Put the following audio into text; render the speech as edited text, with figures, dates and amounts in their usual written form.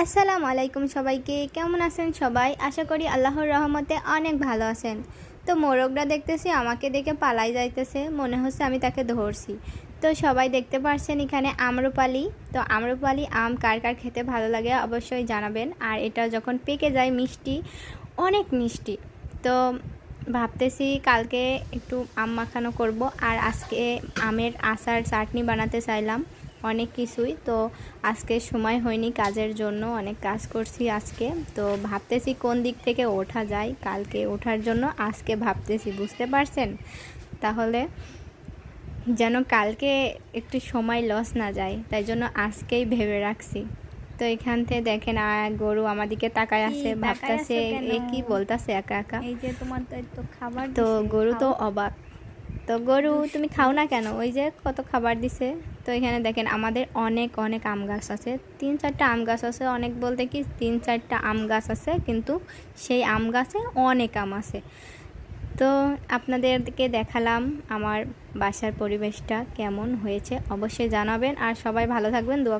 আসসালামু আলাইকুম সবাইকে। কেমন আছেন সবাই? আশা করি আল্লাহর রহমতে অনেক ভালো আছেন। তো মোরগটা দেখতেছি আমাকে দেখে পালাই যাইতেছে, মনে হচ্ছে আমি তাকে ধরছি। তো সবাই দেখতে পারছেন এখানে আম্রপালি। তো আম্রপালি আম কার কার খেতে ভালো লাগে অবশ্যই জানাবেন। আর এটা যখন পেকে যায় মিষ্টি, অনেক মিষ্টি। তো ভাবতেছি কালকে একটু আম মাখানো করব, আর আজকে আমের আচার চাটনি বানাতে চাইলাম অনেক কিছুই। তো আজকে সময় হয়নি কাজের জন্য, অনেক কাজ করছি আজকে। তো ভাবতেছি কোন দিক থেকে ওঠা যায় কালকে ওঠার জন্য, আজকে ভাবতেছি, বুঝতে পারছেন? তাহলে যেন কালকে একটু সময় লস না যায়, তাই জন্য আজকেই ভেবে রাখছি। তো এখান থেকে দেখেন গরু আমাদিকে তাকায় আছে, ভাবতেছে এ কি বলতেছে একা একা। এই যে তোমার তো খাবার তো দিছে, গরু তো খাও। অবাক। তো গরু তুমি দুষ্টু। খাও না কেন? ওই যে কত খাবার দিছে। তো এখানে দেখেন আমাদের অনেক অনেক আম গাছ আছে, 3-4টা আম গাছ আছে। অনেক বলতে কি 3-4টা আম গাছ আছে, কিন্তু সেই আম গাছে অনেক আম আছে। তো আপনাদেরকে দেখালাম আমার বাসার পরিবেশটা কেমন হয়েছে, অবশ্যই জানাবেন। আর সবাই ভালো থাকবেন, দোয়া